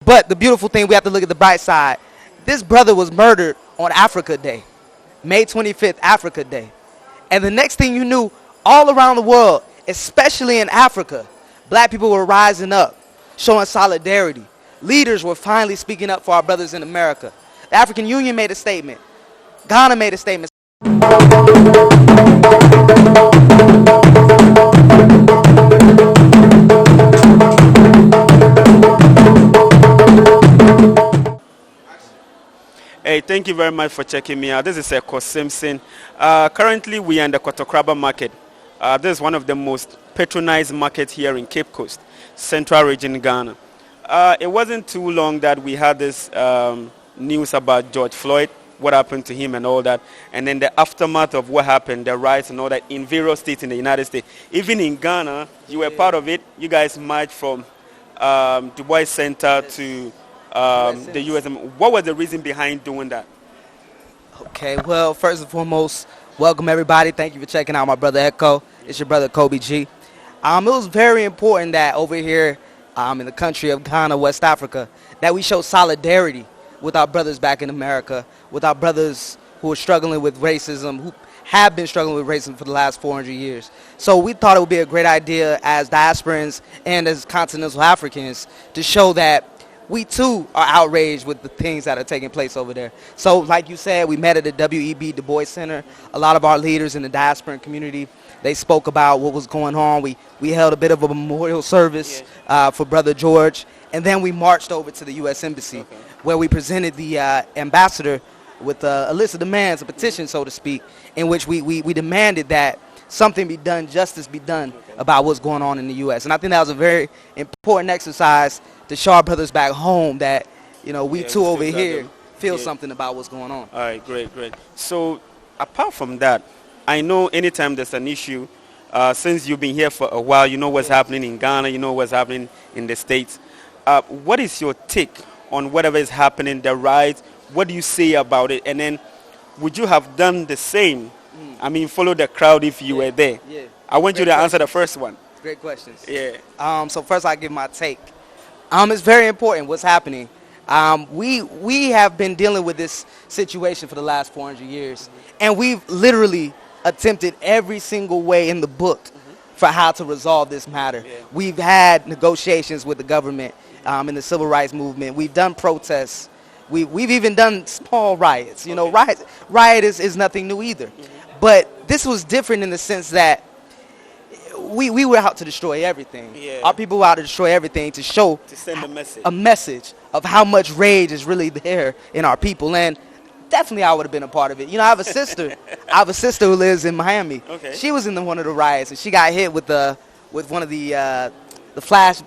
But the beautiful thing, we have to look at the bright side. This brother was murdered on Africa Day, May 25th, Africa Day. And the next thing you knew, all around the world, especially in Africa, black people were rising up, showing solidarity. Leaders were finally speaking up for our brothers in America. The African Union made a statement. Ghana made a statement. Hey, thank you very much for checking me out. This is Ekow Simpson. Currently, we are in the Kotokraba market. This is one of the most patronized markets here in Cape Coast, Central Region, Ghana. It wasn't too long that we had this news about George Floyd, what happened to him and all that, and then the aftermath of what happened, the riots and all that in various states in the United States. Even in Ghana, you were part of it. You guys marched from Du Bois Center to the USM. What was the reason behind doing that? Okay, well, first and foremost, welcome everybody. Thank you for checking out my brother Ekow. It's your brother Kobe G. It was very important that over here in the country of Ghana, West Africa, that we show solidarity with our brothers back in America, with our brothers who are struggling with racism, who have been struggling with racism for the last 400 years. So we thought it would be a great idea as diasporans and as continental Africans to show that we too are outraged with the things that are taking place over there. So like you said, we met at the W.E.B. Du Bois Center. A lot of our leaders in the diasporan community, they spoke about what was going on. We held a bit of a memorial service for Brother George. And then we marched over to the U.S. Embassy, where we presented the ambassador with a list of demands, a petition, so to speak, in which we demanded that something be done, justice be done about what's going on in the U.S. And I think that was a very important exercise to show our brothers back home that, you know, we too over here feel something about what's going on. All right, great. So apart from that, I know anytime there's an issue, since you've been here for a while, you know what's happening in Ghana, you know what's happening in the States. What is your take on whatever is happening, the riots? What do you say about it? And then would you have done the same? I mean, follow the crowd if you were there. Yeah. I want you to answer the first one. Great questions. Yeah. So first I give my take. It's very important what's happening. We have been dealing with this situation for the last 400 years. And we've literally attempted every single way in the book for how to resolve this matter. We've had negotiations with the government in the civil rights movement. We've done protests. We've even done small riots. You know, riot is nothing new either. But this was different in the sense that we were out to destroy everything. Our people were out to destroy everything to show, to send a message of how much rage is really there in our people. And definitely I would have been a part of it. You know, I have a sister. I have a sister who lives in Miami. She was in one of the riots, and she got hit with one of the flash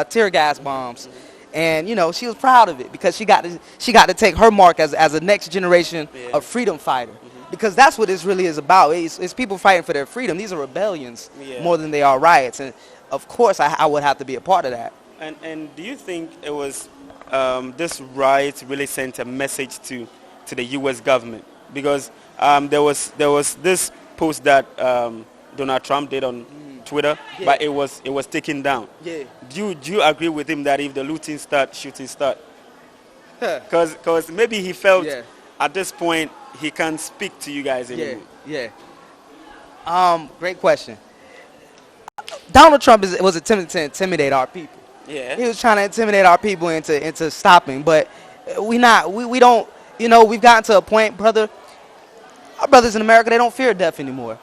tear gas bombs. And you know, she was proud of it because she got to take her mark as a next generation of freedom fighter. Because that's what this really is about. It's people fighting for their freedom. These are rebellions more than they are riots. And of course, I would have to be a part of that. And do you think it was this riot really sent a message to the U.S. government? Because there was this post that Donald Trump did on Twitter, but it was taken down. Do you agree with him that if the looting shooting start? Because maybe he felt at this point he can't speak to you guys anymore. Great question. Donald Trump was attempting to intimidate our people. He was trying to intimidate our people into stopping, but we don't. You know, we've gotten to a point, brother. Our brothers in America, they don't fear death anymore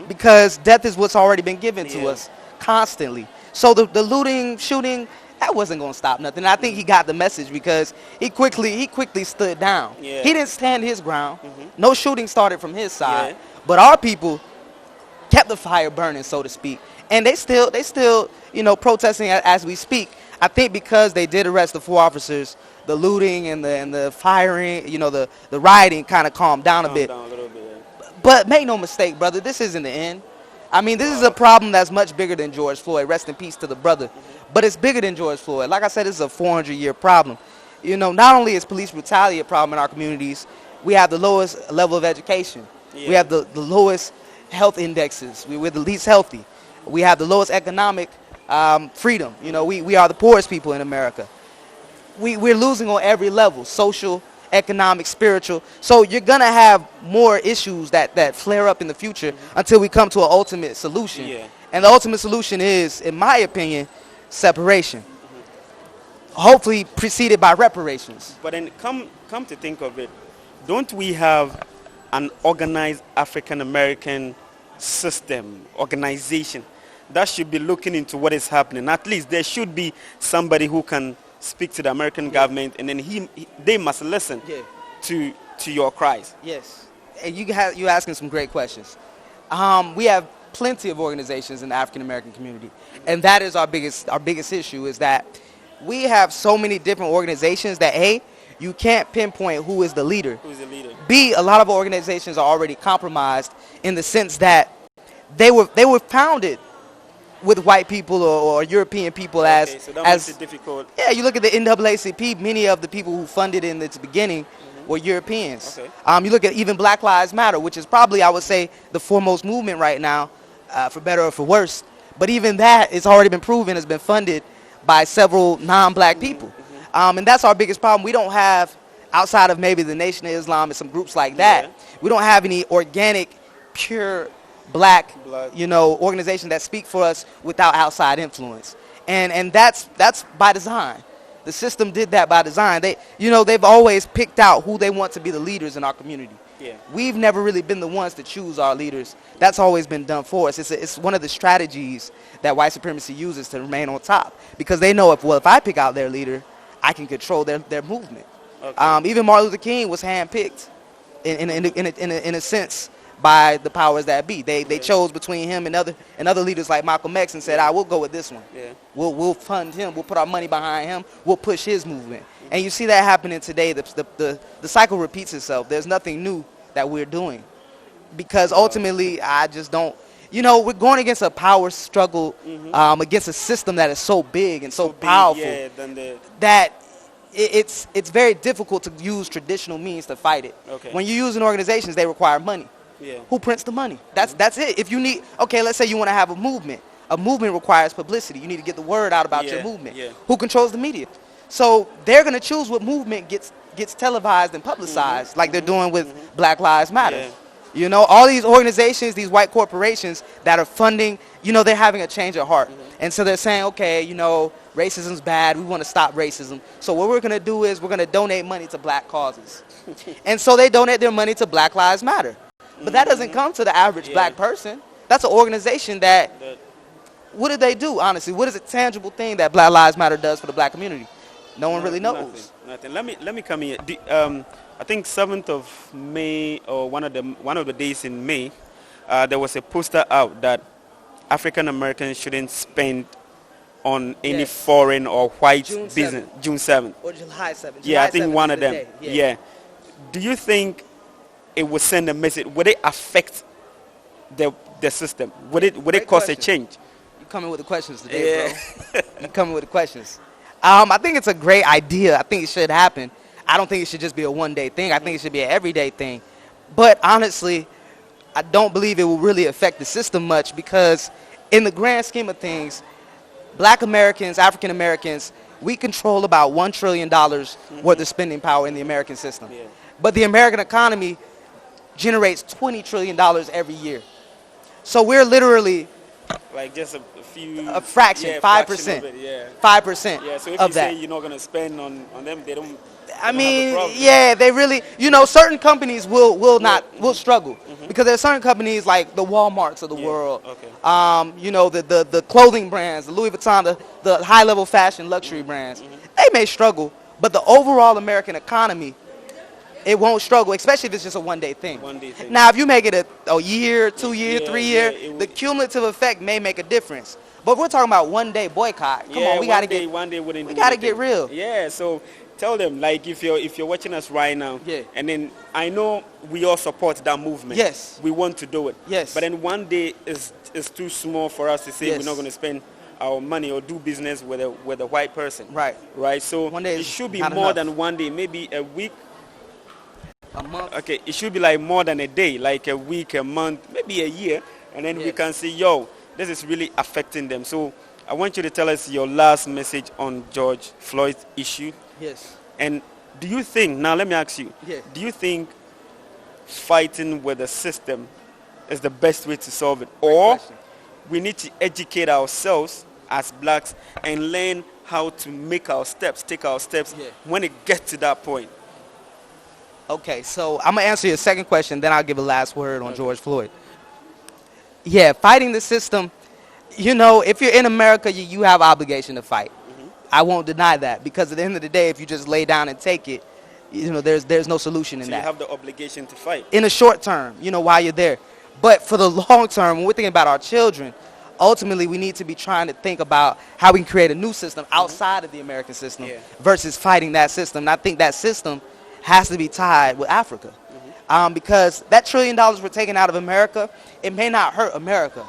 because death is what's already been given to us constantly. So the looting, shooting, that wasn't going to stop nothing. And I think he got the message because he quickly stood down. He didn't stand his ground. No shooting started from his side, but our people kept the fire burning, so to speak. And they still, you know, protesting as we speak. I think because they did arrest the 4 officers, the looting and the firing, you know, the rioting kind of calmed down a bit. But make no mistake, brother, this isn't the end. I mean, this is a problem that's much bigger than George Floyd. Rest in peace to the brother. But it's bigger than George Floyd. Like I said, it's a 400-year problem. You know, not only is police brutality a problem in our communities, we have the lowest level of education. We have the lowest health indexes. We're the least healthy. We have the lowest economic freedom. You know, we are the poorest people in America. we're losing on every level, social, economic, spiritual. So you're going to have more issues that flare up in the future until we come to an ultimate solution. Yeah. And the ultimate solution is, in my opinion, separation. Hopefully preceded by reparations. But then come to think of it, don't we have an organized African American system, organization that should be looking into what is happening? At least there should be somebody who can speak to the American government, and then they must listen to your cries. Yes, and you're asking some great questions. We have plenty of organizations in the African American community, and that is our biggest issue, is that we have so many different organizations that A, you can't pinpoint who is the leader. Who's the leader? B, a lot of organizations are already compromised in the sense that they were founded with white people or European people So that makes it difficult. Yeah, you look at the NAACP, many of the people who funded in its beginning were Europeans. You look at even Black Lives Matter, which is probably, I would say, the foremost movement right now, for better or for worse. But even that, it's already been proven, has been funded by several non-black people. And that's our biggest problem. We don't have, outside of maybe the Nation of Islam and some groups like that, we don't have any organic, pure black, organizations that speak for us without outside influence. And that's by design. The system did that by design. They've always picked out who they want to be the leaders in our community. Yeah. We've never really been the ones to choose our leaders. That's always been done for us. It's one of the strategies that white supremacy uses to remain on top, because they know if I pick out their leader, I can control their movement. Even Martin Luther King was handpicked in a sense by the powers that be. They chose between him and other leaders like Malcolm X and said, we'll go with this one. Yeah. We'll fund him. We'll put our money behind him. We'll push his movement. And you see that happening today. The cycle repeats itself. There's nothing new that we're doing, because ultimately I just don't. We're going against a power struggle, against a system that is so big and so powerful that it's very difficult to use traditional means to fight it. When you're using organizations, they require money. Who prints the money? That's it. If you need, let's say you want to have a movement. A movement requires publicity. You need to get the word out about your movement. Who controls the media? So they're going to choose what movement gets televised and publicized, like they're doing with Black Lives Matter. All these organizations, these white corporations that are funding, they're having a change of heart. And so they're saying, racism's bad. We want to stop racism. So what we're going to do is we're going to donate money to black causes. And so they donate their money to Black Lives Matter. But that doesn't come to the average black person. That's an organization that, what do they do, honestly? What is a tangible thing that Black Lives Matter does for the black community? No one really knows. Nothing. Let me come here. I think 7th of May, or one of the days in May, there was a poster out that African Americans shouldn't spend on any foreign or white business. June 7th. Or July 7th. Yeah, I think one of them. Yeah. Do you think it would send a message? Would it affect the system? Would it cause a change? You're coming with the questions today, bro. You're coming with the questions. I think it's a great idea. I think it should happen. I don't think it should just be a one-day thing. I think it should be an everyday thing. But honestly, I don't believe it will really affect the system much, because in the grand scheme of things, black Americans, African Americans, we control about $1 trillion worth of spending power in the American system. But the American economy generates $20 trillion every year. So we're literally like just a fraction, 5%. 5% Yeah, so if of you that. say you're not going to spend on them, they don't. I mean, they really, certain companies will struggle, because there are certain companies like the Walmarts of the world, the clothing brands, the Louis Vuitton, the high-level fashion luxury brands. They may struggle, but the overall American economy, it won't struggle, especially if it's just a one-day thing. Now, if you make it a year, 2 year, 3 year, the cumulative effect may make a difference. But we're talking about one-day boycott. Come on, we got to get real. Yeah, so tell them, like, if you're watching us right now, and then I know we all support that movement. Yes. We want to do it. Yes. But then one day is too small for us to say we're not going to spend our money or do business with a white person. Right. So one day it should be more than one day, maybe a week. A month. Okay, it should be like more than a day, like a week, a month, maybe a year, and then we can say, this is really affecting them. So I want you to tell us your last message on George Floyd's issue. Yes. And do you think, now let me ask you, do you think fighting with the system is the best way to solve it? Or we need to educate ourselves as blacks and learn how to make our steps, take our steps when it gets to that point? Okay, so I'm going to answer your second question, then I'll give a last word on George Floyd. Yeah, fighting the system, you know, if you're in America, you have obligation to fight. I won't deny that, because at the end of the day, if you just lay down and take it, you know, there's no solution in that. So you have the obligation to fight. In the short term, you know, while you're there. But for the long term, when we're thinking about our children, ultimately we need to be trying to think about how we can create a new system outside of the American system versus fighting that system. And I think that system has to be tied with Africa. Because that $1 trillion we're taking out of America, it may not hurt America,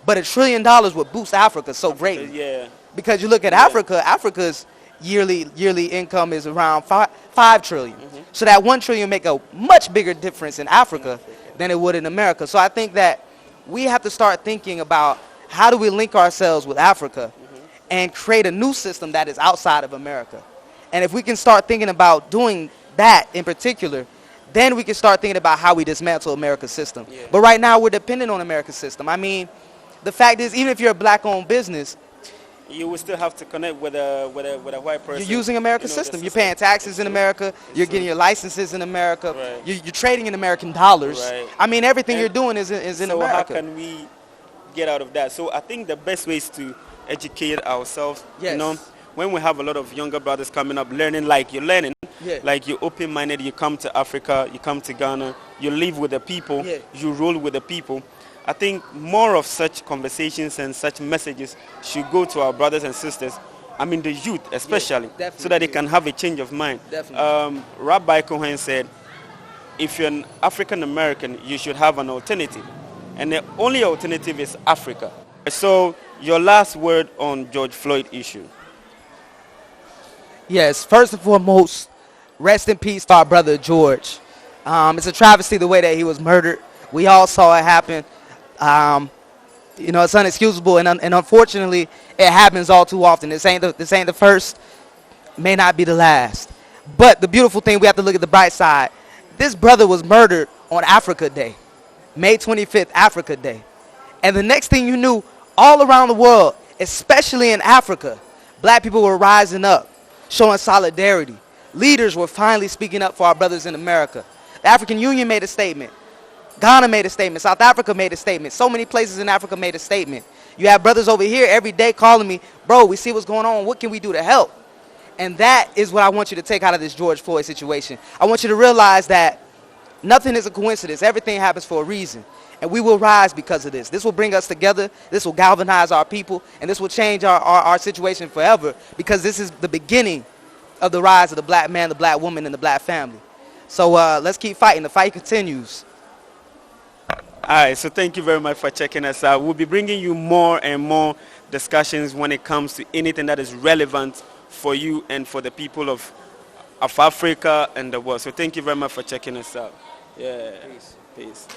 but $1 trillion would boost Africa so greatly. Yeah. Because you look at Africa, Africa's yearly income is around $5 trillion. So that $1 trillion make a much bigger difference in Africa than it would in America. So I think that we have to start thinking about how do we link ourselves with Africa and create a new system that is outside of America. And if we can start thinking about doing that in particular, then we can start thinking about how we dismantle America's system. But right now we're dependent on America's system. I mean, the fact is, even if you're a black-owned business, you will still have to connect with a white person. You're using America's system. You're paying taxes in America. You're getting your licenses in America. You're trading in American dollars. I mean, everything you're doing is in America. So how can we get out of that? So I think the best way is to educate ourselves. You know, when we have a lot of younger brothers coming up learning like you're learning, like you're open-minded, you come to Africa, you come to Ghana, you live with the people, you roll with the people. I think more of such conversations and such messages should go to our brothers and sisters, I mean the youth especially, so that they can have a change of mind. Rabbi Cohen said, if you're an African American, you should have an alternative. And the only alternative is Africa. So your last word on George Floyd issue. Yes, first and foremost, rest in peace to our brother George. It's a travesty the way that he was murdered. We all saw it happen. You know, it's inexcusable, and unfortunately, it happens all too often. This ain't the first, may not be the last. But the beautiful thing, we have to look at the bright side. This brother was murdered on Africa Day, May 25th, Africa Day. And the next thing you knew, all around the world, especially in Africa, black people were rising up, showing solidarity. Leaders were finally speaking up for our brothers in America. The African Union made a statement. Ghana made a statement. South Africa made a statement. So many places in Africa made a statement. You have brothers over here every day calling me, bro, we see what's going on. What can we do to help? And that is what I want you to take out of this George Floyd situation. I want you to realize that nothing is a coincidence. Everything happens for a reason. And we will rise because of this. This will bring us together. This will galvanize our people. And this will change our situation forever, because this is the beginning of the rise of the black man, the black woman, and the black family. So let's keep fighting. The fight continues. All right, so thank you very much for checking us out. We'll be bringing you more and more discussions when it comes to anything that is relevant for you and for the people of Africa and the world. So thank you very much for checking us out. Yeah. Peace.